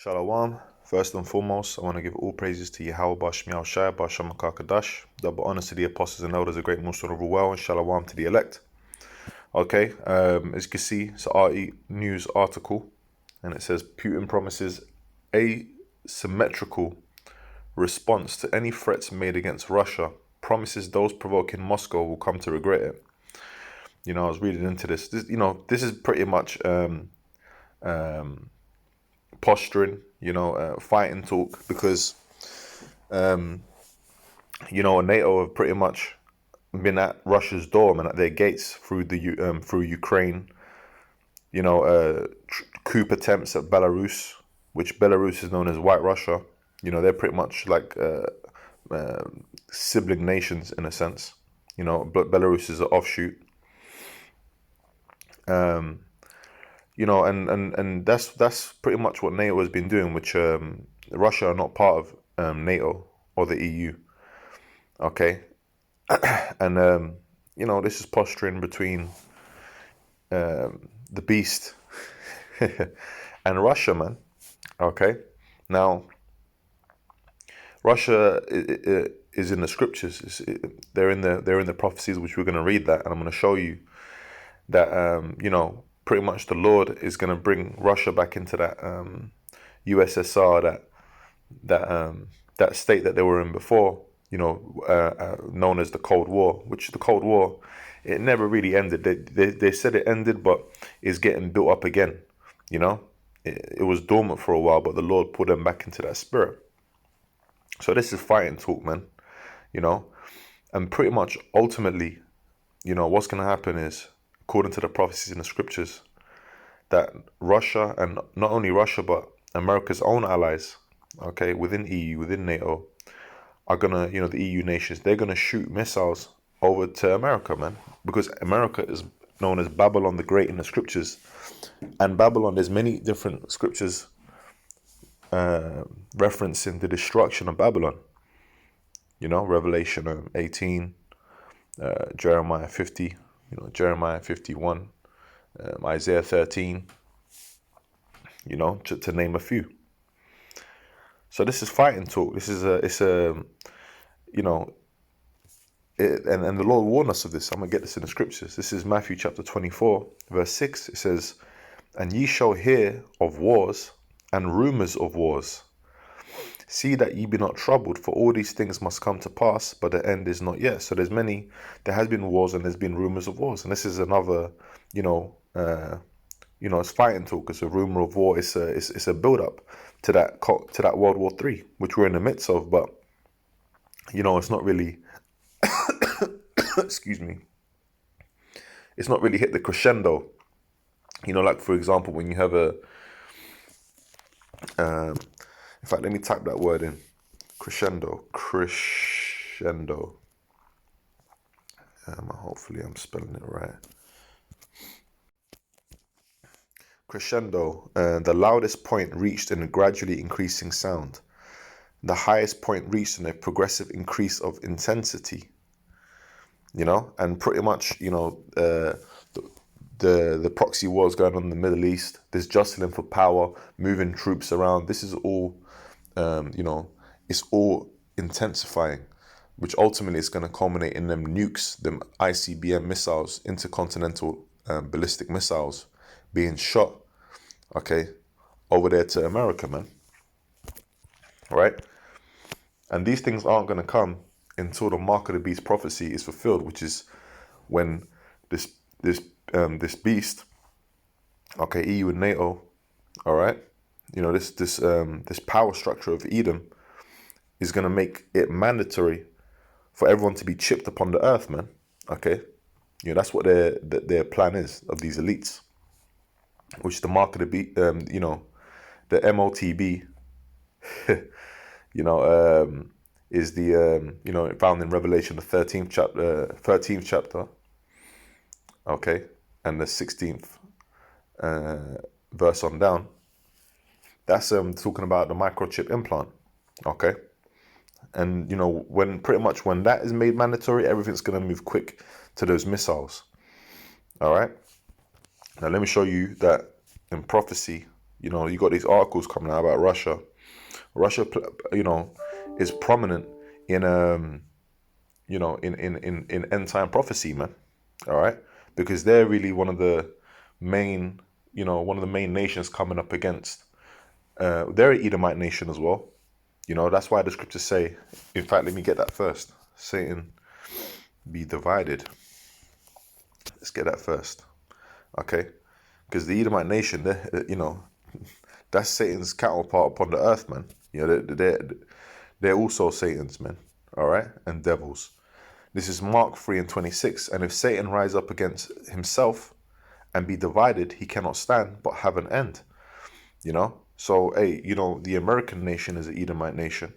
Shalom. First and foremost, I want to give all praises to Yahweh Bashmiel Shai, Basham Kadash. Double honors to the apostles and elders, a great Muslim of well, and Shalom to the elect. Okay, as you can see, it's an RE News article, and it says Putin promises a symmetrical response to any threats made against Russia. Promises those provoking Moscow will come to regret it. You know, I was reading into this. This is pretty much posturing, fighting talk, because NATO have pretty much been at Russia's door and at their gates through through Ukraine. Coup attempts at Belarus, which Belarus is known as White Russia. They're pretty much like sibling nations in a sense. But Belarus is an offshoot. And that's pretty much what NATO has been doing, which Russia are not part of NATO or the EU. Okay, and this is posturing between the beast and Russia, man. Okay, now Russia is in the scriptures. They're in the prophecies, which we're going to read that, and I'm going to show you that pretty much the Lord is going to bring Russia back into that USSR, that state that they were in before, known as the Cold War, which the Cold War, it never really ended. They said it ended, but it's getting built up again. It was dormant for a while, but the Lord put them back into that spirit. So this is fighting talk, man, and pretty much ultimately, what's going to happen is, according to the prophecies in the scriptures, that Russia, and not only Russia, but America's own allies, okay, within EU, within NATO, are gonna, the EU nations, they're gonna shoot missiles over to America, man, because America is known as Babylon the Great in the scriptures, and Babylon, there's many different scriptures referencing the destruction of Babylon. Revelation 18, Jeremiah 50. Jeremiah 51, Isaiah 13, to name a few. So this is fighting talk. This is and the Lord warned us of this. I'm going to get this in the scriptures. This is Matthew chapter 24, verse 6. It says, "And ye shall hear of wars and rumors of wars. See that ye be not troubled, for all these things must come to pass, but the end is not yet." So there has been wars and there's been rumors of wars. And this is another, it's fighting talk. It's a rumor of war. It's a build up to that World War III, which we're in the midst of. But, it's not really, excuse me, it's not really hit the crescendo. Like, for example, when you have in fact, let me type that word in. Crescendo. Hopefully I'm spelling it right. Crescendo, the loudest point reached in a gradually increasing sound. The highest point reached in a progressive increase of intensity. And pretty much, the proxy wars going on in the Middle East, this jostling for power, moving troops around, this is all, it's all intensifying, which ultimately is going to culminate in them nukes, them ICBM missiles, intercontinental ballistic missiles, being shot, okay, over there to America, man. Right? And these things aren't going to come until the mark of the beast prophecy is fulfilled, which is when this beast, okay, EU and NATO, all right, this power structure of Edom is going to make it mandatory for everyone to be chipped upon the earth, man. Okay, that's what their plan is of these elites, which the mark of the beast, the MOTB, is the found in Revelation the 13th chapter, okay, and the 16th verse on down. That's talking about the microchip implant, okay, and when that is made mandatory, everything's gonna move quick to those missiles. All right, now let me show you that in prophecy You got these articles coming out about Russia. Russia, is prominent in in end time prophecy, man. All right, because they're really one of the main, nations coming up against. They're an Edomite nation as well. That's why the scriptures say. In fact, let me get that first. Satan be divided. Let's get that first, okay? Because the Edomite nation, that's Satan's counterpart upon the earth, man. They're also Satan's men, all right, and devils. This is Mark 3:26. And if Satan rise up against himself and be divided, he cannot stand, but have an end. So hey, the American nation is an Edomite nation,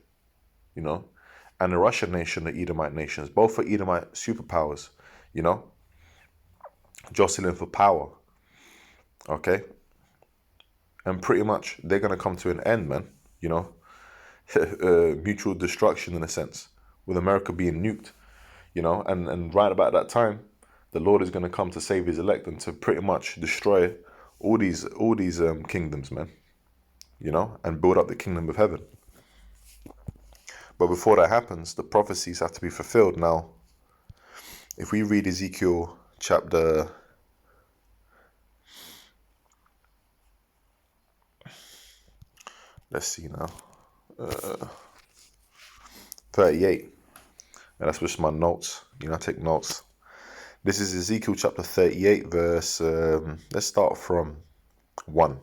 and the Russian nation, the Edomite nations, both are Edomite superpowers, jostling for power. Okay, and pretty much they're gonna come to an end, man. Mutual destruction in a sense, with America being nuked. And right about that time, the Lord is gonna come to save His elect and to pretty much destroy all these kingdoms, man. And build up the kingdom of heaven. But before that happens, the prophecies have to be fulfilled. Now, if we read Ezekiel chapter 38. And that's just my notes. I take notes. This is Ezekiel chapter 38, verse. Let's start from 1.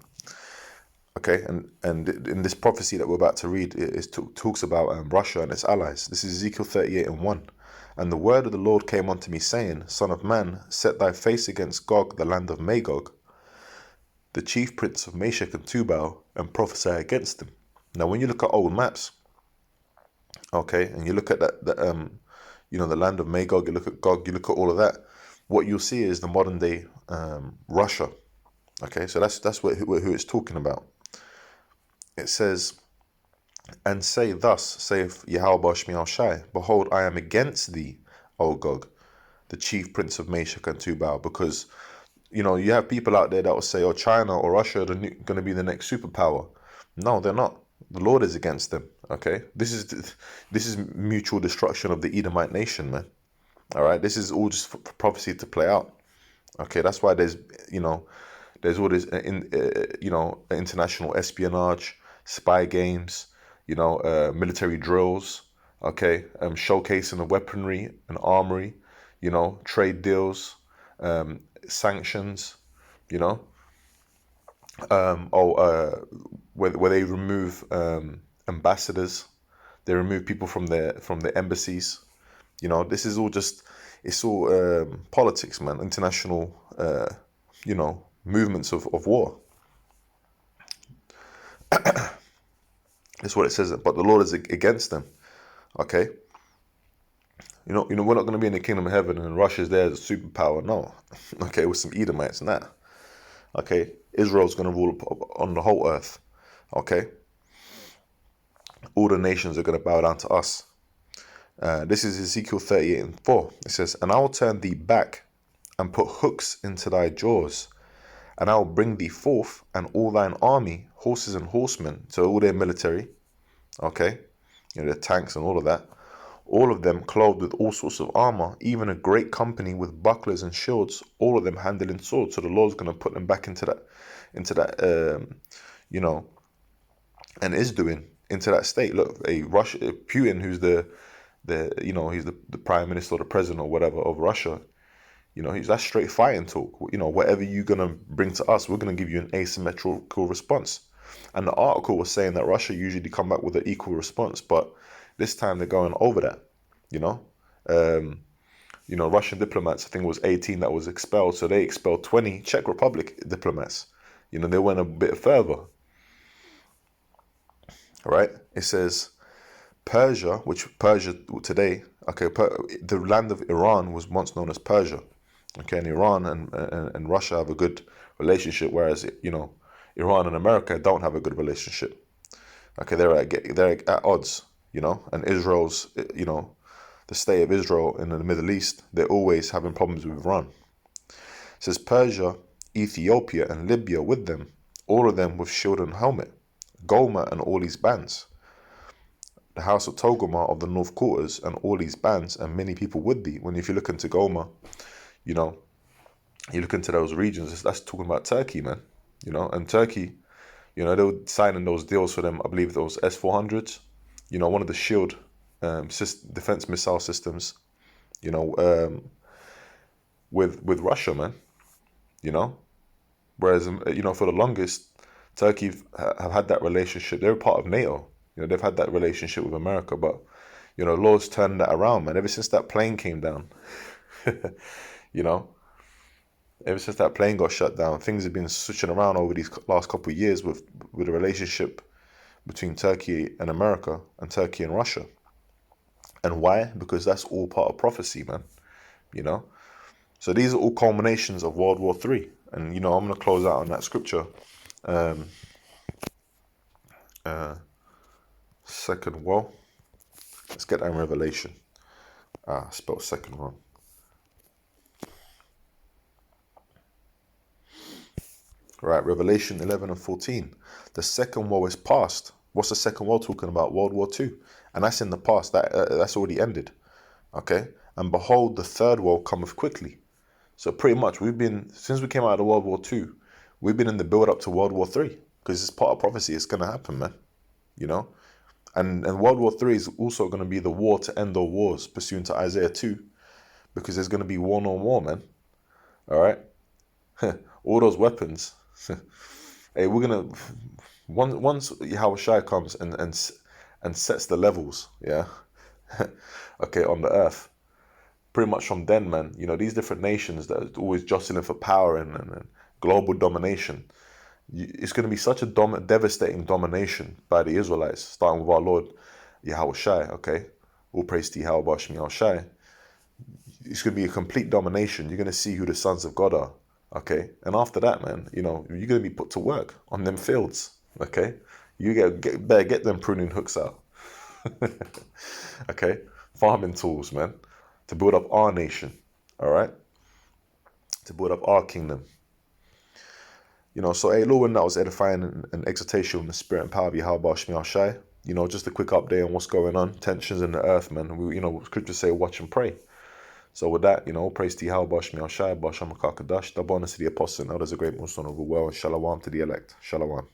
Okay, and in this prophecy that we're about to read, it talks about Russia and its allies. This is Ezekiel 38 and 1. And the word of the Lord came unto me, saying, Son of man, set thy face against Gog, the land of Magog, the chief prince of Meshech and Tubal, and prophesy against him. Now, when you look at old maps, okay, and you look at the land of Magog, you look at Gog, you look at all of that, what you'll see is the modern day Russia. Okay, so that's who it's talking about. It says, and say thus, saith Yahweh Shmi Shai, behold, I am against thee, O Gog, the chief prince of Meshech and Tubal, because you have people out there that will say, China or Russia are going to be the next superpower. No, they're not. The Lord is against them. Okay, this is mutual destruction of the Edomite nation, man. All right, this is all just for prophecy to play out. Okay, that's why there's all this international espionage, spy games, military drills. Okay, showcasing the weaponry and armory, trade deals, sanctions, where they remove ambassadors, they remove people from the embassies. This is all it's all politics, man. International, movements of war. That's what it says. But the Lord is against them. Okay. We're not going to be in the kingdom of heaven and Russia's there as a superpower. No. Okay, with some Edomites and that. Okay, Israel's going to rule on the whole earth. Okay. All the nations are going to bow down to us. This is Ezekiel 38 and 4. It says, and I will turn thee back and put hooks into thy jaws, and I will bring thee forth and all thine army, horses and horsemen, so all their military, okay, their tanks and all of that, all of them clothed with all sorts of armor, even a great company with bucklers and shields, all of them handling swords. So the Lord's going to put them back into that, and is doing into that state. Look, Putin, who's he's the prime minister or the president or whatever of Russia. That's straight fighting talk. Whatever you're going to bring to us, we're going to give you an asymmetrical response. And the article was saying that Russia usually come back with an equal response, but this time they're going over that, Russian diplomats, I think it was 18 that was expelled. So they expelled 20 Czech Republic diplomats. They went a bit further. All right. It says Persia, which Persia today, okay, the land of Iran was once known as Persia. Okay, and Iran and Russia have a good relationship, whereas Iran and America don't have a good relationship. Okay, they're at odds, and Israel's, the state of Israel in the Middle East, they're always having problems with Iran. It says Persia, Ethiopia, and Libya with them, all of them with shield and helmet, Gomer and all his bands, the house of Togomar of the north quarters and all these bands, and many people with thee. If you look into Gomer, you know, you look into those regions, that's talking about Turkey, man. And Turkey, they were signing those deals for them, I believe those S-400s, one of the shield defense missile systems, with Russia, man, Whereas, for the longest, Turkey have had that relationship. They're part of NATO. They've had that relationship with America, but, Lord's turned that around, man. Ever since that plane came down, ever since that plane got shut down, things have been switching around over these last couple of years with the relationship between Turkey and America and Turkey and Russia. And why? Because that's all part of prophecy, man. So these are all culminations of World War III. And, I'm going to close out on that scripture. Second, let's get that in Revelation. I spelled second wrong. Right, Revelation 11 and 14. The second woe is past. What's the second woe talking about? World War II. And that's in the past. That's already ended. Okay? And behold, the third woe cometh quickly. So pretty much, since we came out of World War II, we've been in the build-up to World War III. Because it's part of prophecy. It's going to happen, man. And World War III is also going to be the war to end all wars, pursuant to Isaiah 2. Because there's going to be war no more, man. All right? All those weapons. Hey, we're going to... Once Yahushua comes and sets the levels, yeah? Okay, on the earth. Pretty much from then, man, these different nations that are always jostling for power and global domination, it's going to be such a devastating domination by the Israelites, starting with our Lord Yahushua, okay? All praise to Yahweh Yahushua. It's going to be a complete domination. You're going to see who the sons of God are, okay? And after that, man, you're going to be put to work on them fields, okay? You better get them pruning hooks out, okay? Farming tools, man. To build up our nation, all right? To build up our kingdom. So, hey, Lord, that was edifying and exhortation in the spirit and power of Yahweh Shemi Shai. Just a quick update on what's going on. Tensions in the earth, man. Scriptures say watch and pray. So with that, praise to Yahweh Shemi Shai, Basham Kakadash, the bonus to the apostle, and others a great most honorable well, and shalom to the elect. Shalom.